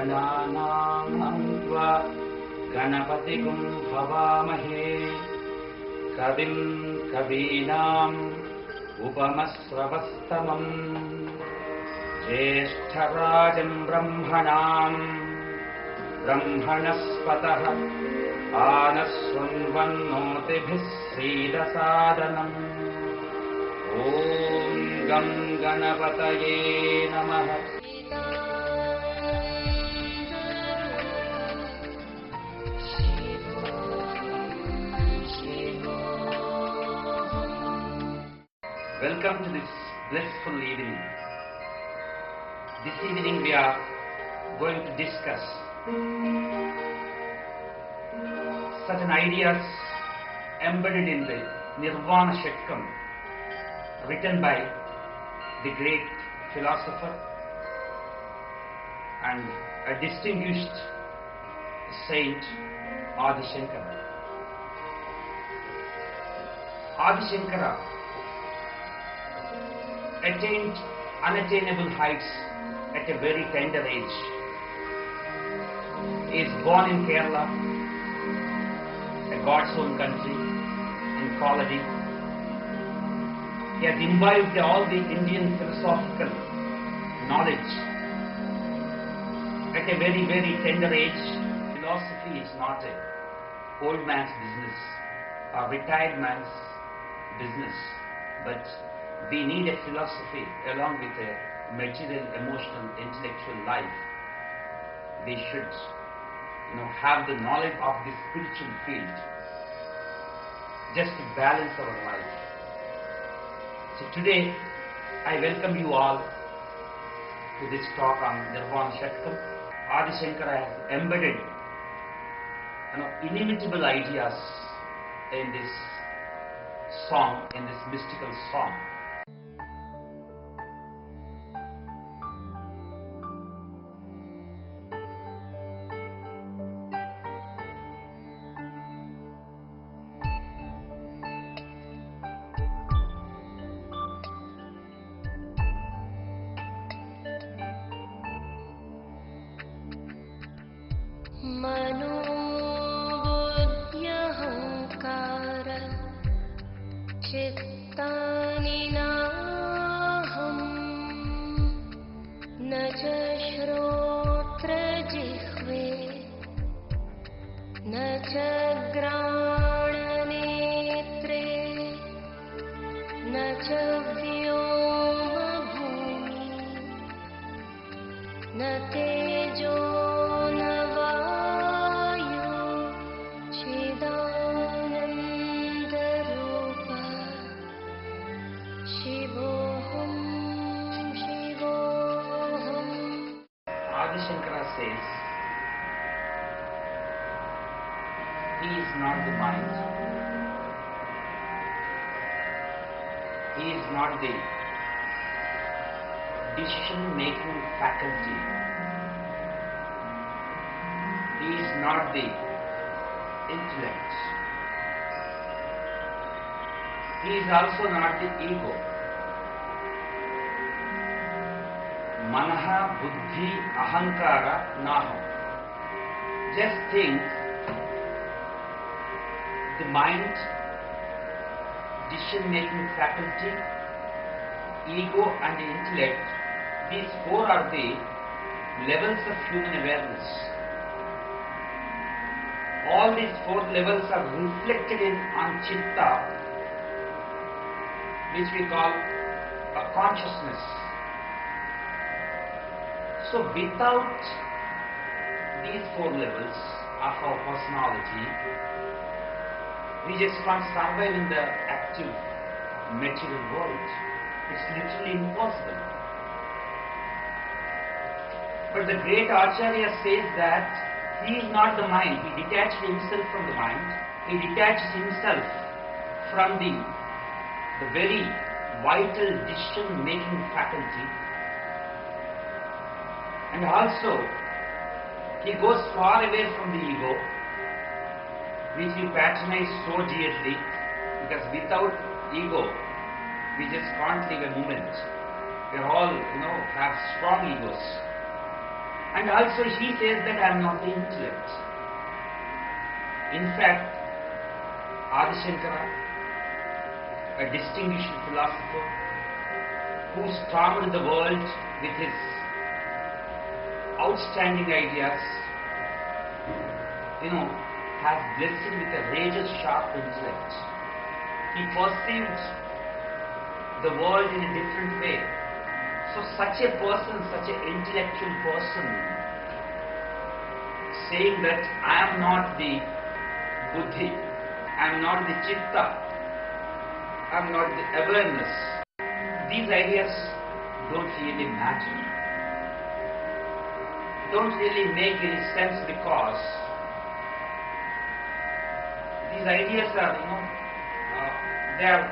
गणानां त्वा गणपतिगुं हवामहे कविं कवीनाम् उपमश्रवस्तमम् ज्येष्ठराजं ब्रह्मणाम् ब्रह्मणस्पतः आनशृण्वन्नोतिभिः श्रीदसादनम् ॐ गं गणपतये नमः। Welcome to this blissful evening. This evening we are going to discuss certain ideas embedded in the Nirvana Shatkam, written by the great philosopher and a distinguished saint Adi Shankara. Adi Shankara attained unattainable heights at a very tender age. He is born in Kerala, a God's own country, in Koladi. He has imbibed all the Indian philosophical knowledge at a very, very tender age. Philosophy is not an old man's business or retired man's business, but we need a philosophy along with a material, emotional, intellectual life. We should, have the knowledge of the spiritual field just to balance our life. So today, I welcome you all to this talk on Nirvana Shatkam. Adi Shankara has embedded, inimitable ideas in this song, in this mystical song. मनोबुद्ध्यहंकार चित्तानि नाहं न च श्रोत्रजिह्वे न च घ्राणनेत्रे न च व्योमभूमि न तेजो Adi Shankara says, he is not the mind, he is not the decision-making faculty, he is not the intellect, he is also not the ego. Manaha, buddhi, ahankara, naham. Just think, the mind, decision-making faculty, ego and the intellect, these four are the levels of human awareness. All these four levels are reflected on chitta, which we call a consciousness. So without these four levels of our personality, we just can't survive in the active material world. It's literally impossible. But the great Acharya says that he is not the mind. He detached himself from the mind. He detaches himself from the very vital decision-making faculty. And also, he goes far away from the ego, which we patronize so dearly, because without ego, we just can't live a moment. We all, have strong egos. And also he says that I am not the intellect. In fact, Adi Shankara, a distinguished philosopher who stormed the world with his outstanding ideas, has blessed with a razor-sharp intellect. He perceives the world in a different way. So such a person, such an intellectual person, saying that I am not the buddhi, I am not the chitta, I am not the awareness, these ideas don't really matter. Don't really make any sense, because these ideas are, they are,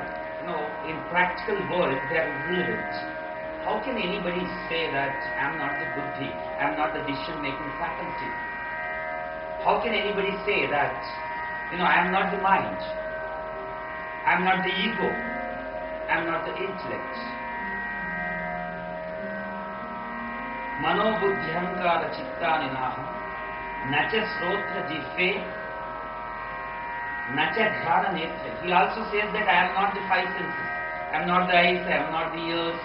in practical world, they are irrelevant. How can anybody say that I am not the buddhi, I am not the decision-making faculty? How can anybody say that, I am not the mind, I am not the ego, I am not the intellect? Mano buddhyankara chittani naham, nacha srotra jiffe, nacha dhyana netra. He also says that I am not the five senses. I am not the eyes, I am not the ears,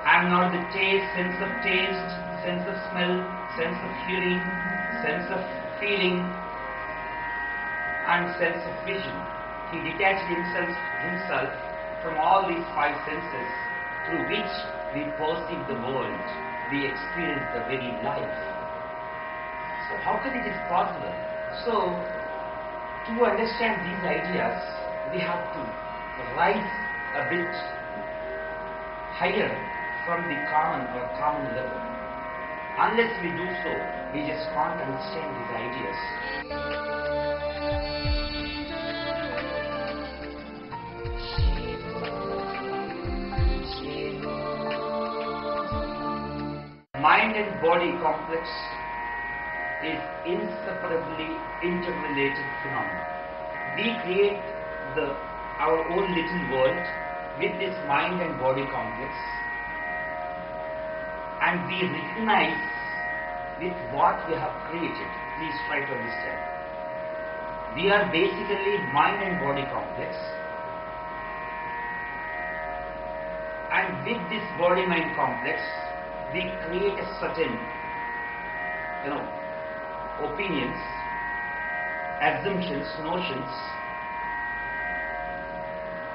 I am not the sense of taste, sense of smell, sense of hearing, sense of feeling, and sense of vision. He detached himself from all these five senses through which we perceive the world, we experience the very life. So how can it is possible? So to understand these ideas, we have to rise a bit higher from the common level. Unless we do so, we just can't understand these ideas. Mind and body complex is inseparably interrelated phenomena. We create our own little world with this mind and body complex, and we recognize with what we have created. Please try to understand. We are basically mind and body complex, and with this body-mind complex, we create a certain, opinions, assumptions, notions,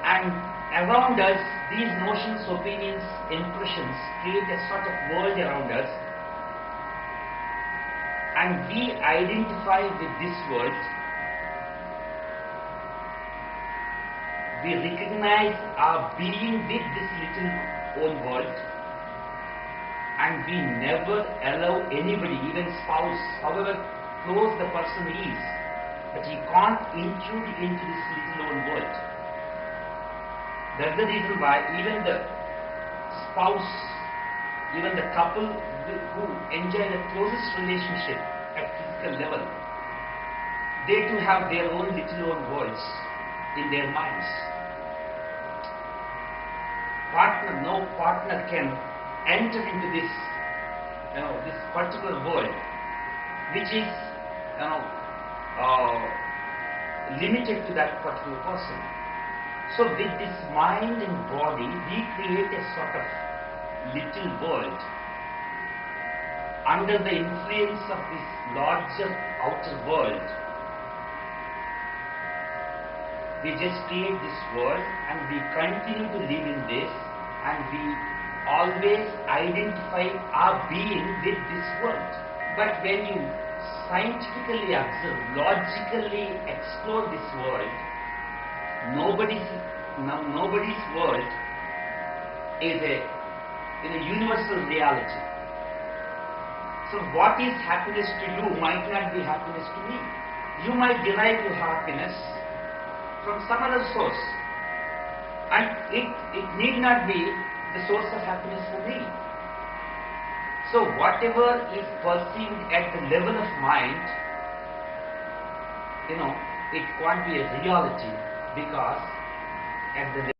and around us, these notions, opinions, impressions create a sort of world around us, and we identify with this world. We recognize our being with this little own world, and we never allow anybody, even spouse, however close the person is, but he can't intrude into this little own world. That's the reason why even the spouse, even the couple who enjoy the closest relationship at physical level, they too have their own little own worlds in their minds. No partner can enter into this, this particular world, which is, limited to that particular person. So with this mind and body, we create a sort of little world under the influence of this larger outer world. We just create this world, and we continue to live in this, and we always identify our being with this world. But when you scientifically observe, logically explore this world, nobody's world is a universal reality. So what is happiness to you might not be happiness to me. You might derive your happiness from some other source, and it need not be the source of happiness for me. So whatever is perceived at the level of mind, it can't be a reality, because at the